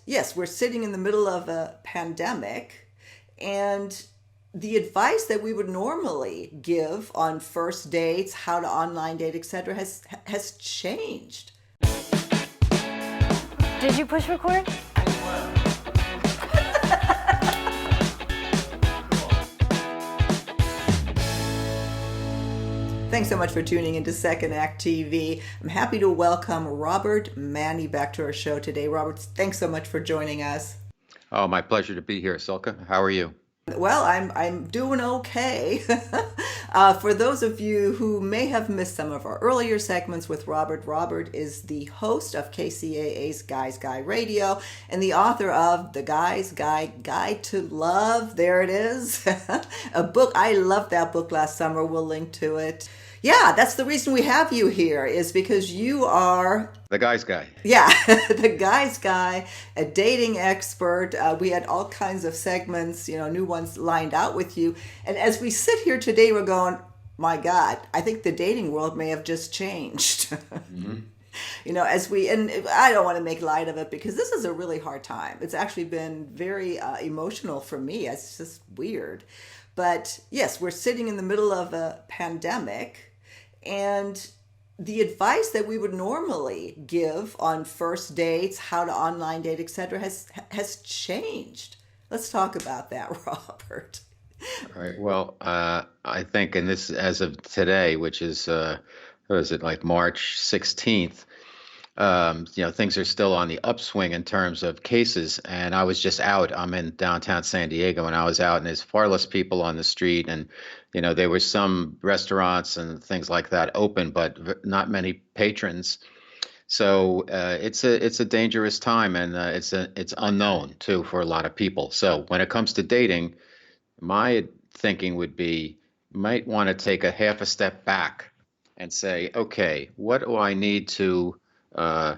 Yes, we're sitting in the middle of a pandemic, and the advice that we would normally give on first dates, how to online date, etc., has changed. Did you push record? Thanks so much for tuning into Second Act TV. I'm happy to welcome Robert Manni back to our show today. Robert, thanks so much for joining us. Oh, my pleasure to be here, Silka. How are you? Well, I'm doing okay. For those of you who may have missed some of our earlier segments with Robert, Robert is the host of KCAA's Guys Guy Radio and the author of The Guide to Love. There it is, a book. I loved that book last summer. We'll link to it. Yeah, that's the reason we have you here, is because you are, The guy's guy. yeah, the guy's guy, a dating expert. We had all kinds of segments, new ones lined out with you. And as we sit here today, we're going, my God, I think the dating world may have just changed. And I don't want to make light of it because this is a really hard time. It's actually been very emotional for me. It's just weird. But yes, we're sitting in the middle of a pandemic, and the advice that we would normally give on first dates, how to online date, etc., has changed. Let's talk about that, Robert. All right. Well, I think, and this as of today, which is, what is it, like March 16th, things are still on the upswing in terms of cases. And I was just out. I'm in downtown San Diego, and I was out, and there's far less people on the street. And, there were some restaurants and things like that open, but not many patrons. So it's a dangerous time, and it's unknown too for a lot of people. So when it comes to dating, my thinking would be, you might want to take a half a step back and say, okay, what do I need to uh,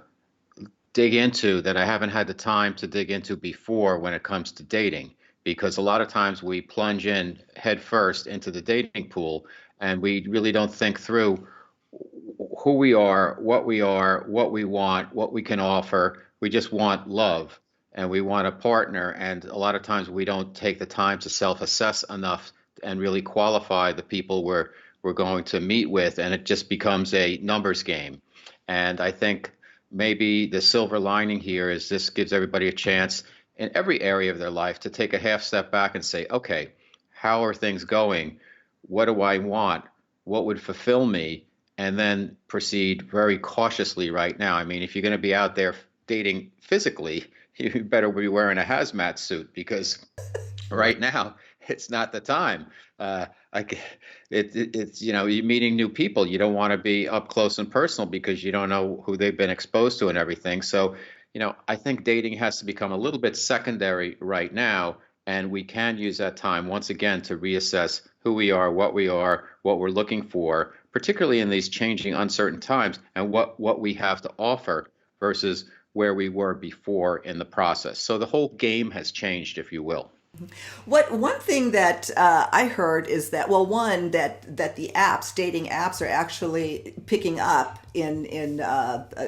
dig into that I haven't had the time to dig into before when it comes to dating? Because a lot of times we plunge in head first into the dating pool, and we really don't think through who we are, what we want, what we can offer. We just want love, and we want a partner. And a lot of times we don't take the time to self-assess enough and really qualify the people we're going to meet with, and it just becomes a numbers game. And I think maybe the silver lining here is this gives everybody a chance in every area of their life to take a half step back and say, okay, how are things going? What do I want? What would fulfill me? And then proceed very cautiously right now. I mean, if you're going to be out there dating physically, you better be wearing a hazmat suit, because right now it's not the time. Like it's you're meeting new people. You don't want to be up close and personal because you don't know who they've been exposed to and everything. So, I think dating has to become a little bit secondary right now, and we can use that time once again to reassess who we are, what we're looking for, particularly in these changing, uncertain times, and what we have to offer versus where we were before in the process. So the whole game has changed, if you will. What one thing that I heard is that, well, one, that the dating apps, are actually picking up in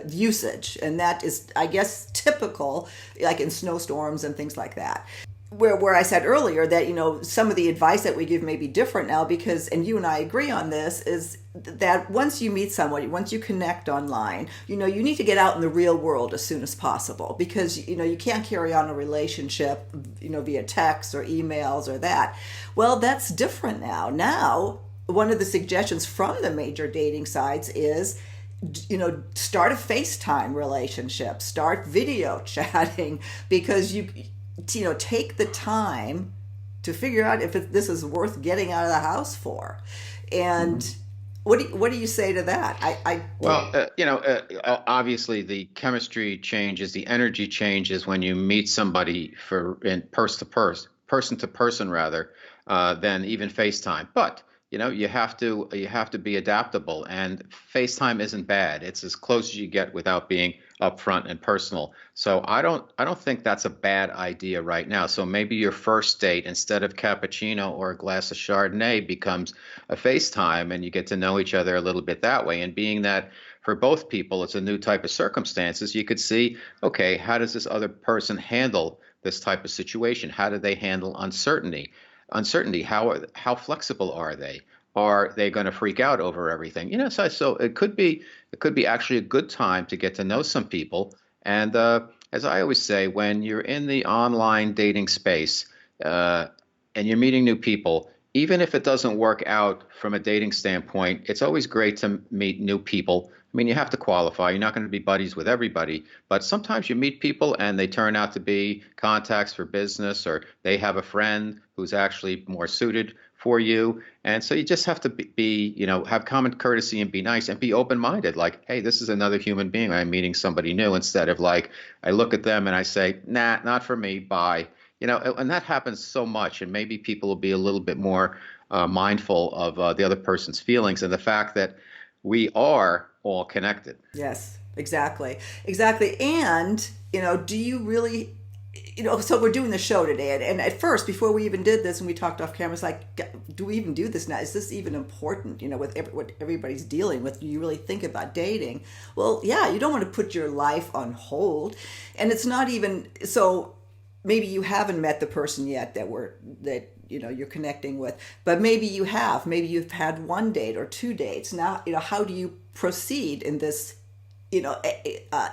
usage, and that is, I guess, typical, like in snowstorms and things like that. Where I said earlier that, some of the advice that we give may be different now because, and you and I agree on this, is that once you meet someone, once you connect online, you need to get out in the real world as soon as possible, because, you can't carry on a relationship, via text or emails or that. Well, that's different now. Now, one of the suggestions from the major dating sites is, start a FaceTime relationship, start video chatting, because take the time to figure out if this is worth getting out of the house for. And what do you say to that? Well, obviously the chemistry changes, the energy changes when you meet somebody in person to person rather, than even FaceTime. But you have to be adaptable. And FaceTime isn't bad. It's as close as you get without being upfront and personal. So I don't think that's a bad idea right now. So maybe your first date, instead of cappuccino or a glass of Chardonnay, becomes a FaceTime, and you get to know each other a little bit that way. And being that for both people, it's a new type of circumstances, you could see, okay, how does this other person handle this type of situation? How do they handle uncertainty? How flexible are they? Are they going to freak out over everything? So it could be actually a good time to get to know some people. And as I always say, when you're in the online dating space, uh, and you're meeting new people, even if it doesn't work out from a dating standpoint, it's always great to meet new people. I mean, you have to qualify. You're not going to be buddies with everybody, but sometimes you meet people and they turn out to be contacts for business, or they have a friend who's actually more suited for you. And so you just have to have common courtesy and be nice and be open-minded. Like, hey, this is another human being. I'm meeting somebody new, instead of like, I look at them and I say, nah, not for me. Bye. And that happens so much. And maybe people will be a little bit more mindful of the other person's feelings, and the fact that we are all connected. Yes, exactly. Exactly. And, do you really, so we're doing the show today. And at first, before we even did this and we talked off camera, it's like, do we even do this now? Is this even important, with what everybody's dealing with? Do you really think about dating? Well, yeah, you don't want to put your life on hold. And it's not even, so maybe you haven't met the person yet that you're connecting with, but maybe you've had one date or two dates. Now, how do you proceed in this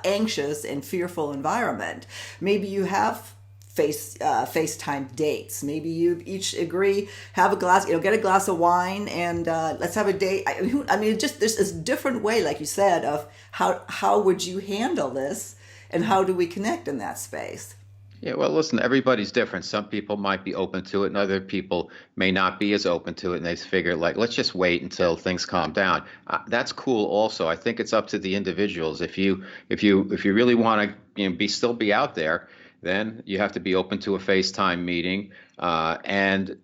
anxious and fearful environment? Maybe you have FaceTime dates. Maybe you each agree, have a glass, get a glass of wine, and let's have a date. I mean, just there's this different way, like you said, of how would you handle this, and how do we connect in that space? Yeah, well, listen, everybody's different. Some people might be open to it, and other people may not be as open to it. And they figure, like, let's just wait until things calm down. That's cool. Also, I think it's up to the individuals. If you really want to, be out there, then you have to be open to a FaceTime meeting, and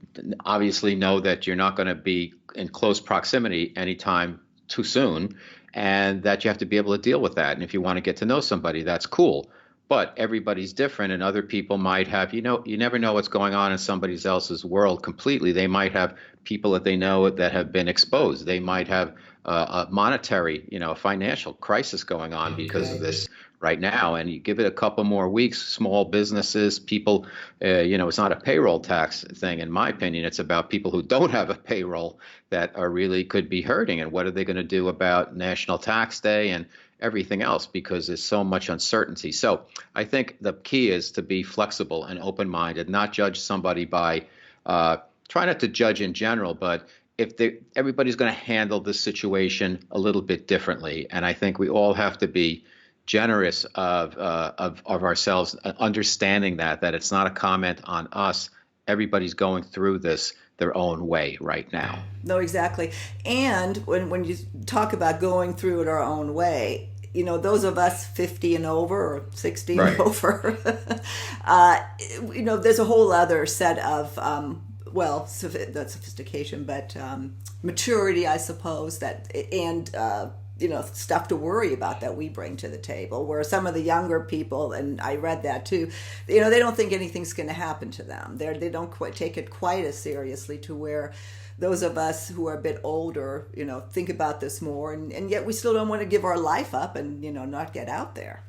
obviously know that you're not going to be in close proximity anytime too soon, and that you have to be able to deal with that. And if you want to get to know somebody, that's cool, but everybody's different, and other people might have, you never know what's going on in somebody else's world completely. They might have people that they know that have been exposed. They might have a monetary, a financial crisis going on because of Right. this right now. And you give it a couple more weeks, small businesses, people, it's not a payroll tax thing, in my opinion. It's about people who don't have a payroll that are really could be hurting. And what are they going to do about National Tax Day and everything else, because there's so much uncertainty. So I think the key is to be flexible and open-minded, not judge somebody by, try not to judge in general, but if everybody's going to handle this situation a little bit differently. And I think we all have to be generous of ourselves, understanding that it's not a comment on us. Everybody's going through this their own way right now. No, exactly. And when you talk about going through it our own way, those of us 50 and over, or 60 and Right. over, uh, there's a whole other set of, not sophistication, but maturity, I suppose, and stuff to worry about that we bring to the table. Where some of the younger people, and I read that too, they don't think anything's going to happen to them. They don't quite take it quite as seriously, to where those of us who are a bit older, think about this more, and yet we still don't want to give our life up and not get out there.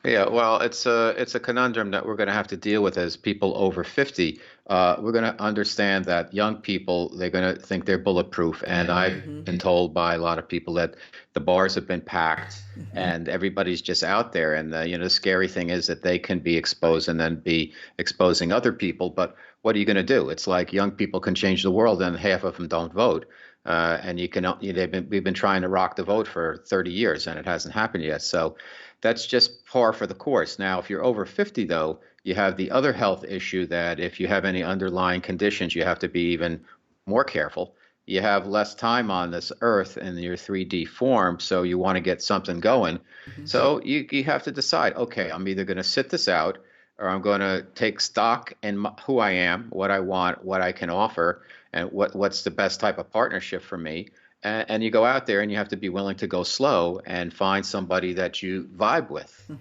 Yeah, well, it's a conundrum that we're going to have to deal with as people over 50. We're going to understand that young people, they're going to think they're bulletproof, and I've been told by a lot of people that the bars have been packed and everybody's just out there. And the scary thing is that they can be exposed and then be exposing other people. But what are you going to do? It's like young people can change the world, and half of them don't vote. And we've been trying to rock the vote for 30 years, and it hasn't happened yet. So that's just par for the course. Now, if you're over 50, though, you have the other health issue that if you have any underlying conditions, you have to be even more careful. You have less time on this earth in your 3D form, so you want to get something going. Mhm. So you have to decide, okay, I'm either going to sit this out, or I'm going to take stock in who I am, what I want, what I can offer, and what's the best type of partnership for me. And you go out there and you have to be willing to go slow and find somebody that you vibe with.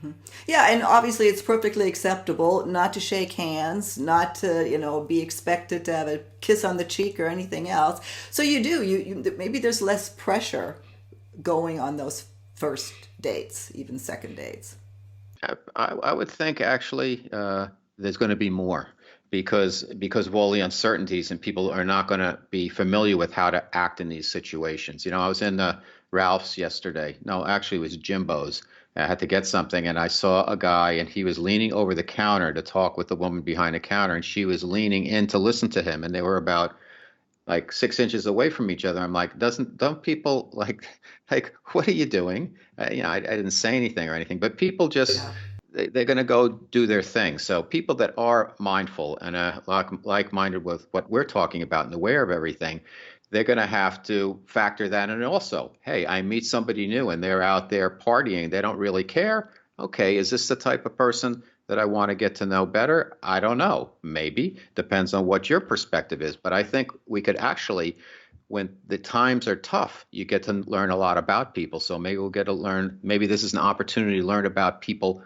Yeah, and obviously it's perfectly acceptable not to shake hands, not to, be expected to have a kiss on the cheek or anything else. So you maybe there's less pressure going on those first dates, even second dates. I would think actually there's going to be more because of all the uncertainties and people are not going to be familiar with how to act in these situations. I was in Ralph's yesterday. No, actually, it was Jimbo's. I had to get something, and I saw a guy, and he was leaning over the counter to talk with the woman behind the counter, and she was leaning in to listen to him, and they were about like 6 inches away from each other. I'm like, don't people like what are you doing? I didn't say anything or anything, but people just Yeah. they're going to go do their thing. So people that are mindful and like-minded with what we're talking about and aware of everything, they're going to have to factor that in. And also, hey, I meet somebody new and they're out there partying. They don't really care. Okay, is this the type of person that I want to get to know better? I don't know. Maybe. Depends on what your perspective is. But I think we could actually, when the times are tough, you get to learn a lot about people. So maybe we'll get to learn, maybe this is an opportunity to learn about people,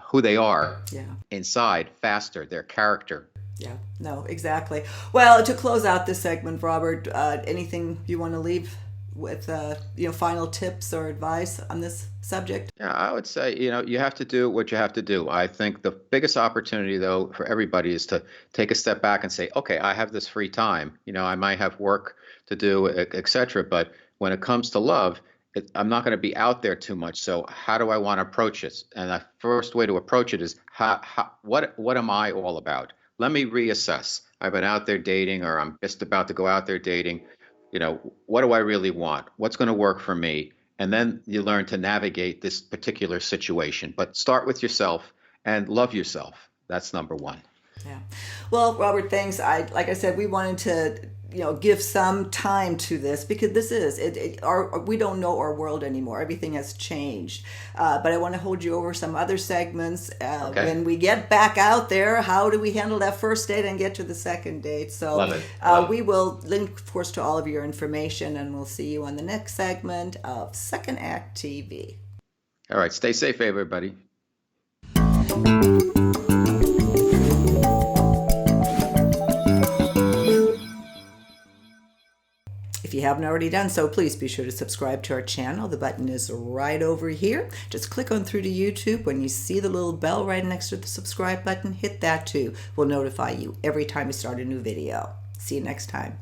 who they are Yeah. inside faster, their character. Yeah. No, exactly. Well, to close out this segment, Robert, anything you want to leave with, final tips or advice on this subject? Yeah, I would say, you have to do what you have to do. I think the biggest opportunity, though, for everybody is to take a step back and say, okay, I have this free time. I might have work to do, et cetera. But when it comes to love, I'm not going to be out there too much. So how do I want to approach it? And the first way to approach it is what am I all about? Let me reassess. I've been out there dating, or I'm just about to go out there dating. What do I really want? What's going to work for me? And then you learn to navigate this particular situation. But start with yourself and love yourself. That's number one. Yeah. Well, Robert, thanks. Like I said, we wanted to, give some time to this because this is we don't know our world anymore. Everything has changed. But I want to hold you over some other segments. Okay. When we get back out there, how do we handle that first date and get to the second date? So Love it. we will link, of course, to all of your information, and we'll see you on the next segment of Second Act TV. All right. Stay safe, everybody. If you haven't already done so, please be sure to subscribe to our channel. The button is right over here. Just click on through to YouTube. When you see the little bell right next to the subscribe button, hit that too. We'll notify you every time we start a new video. See you next time.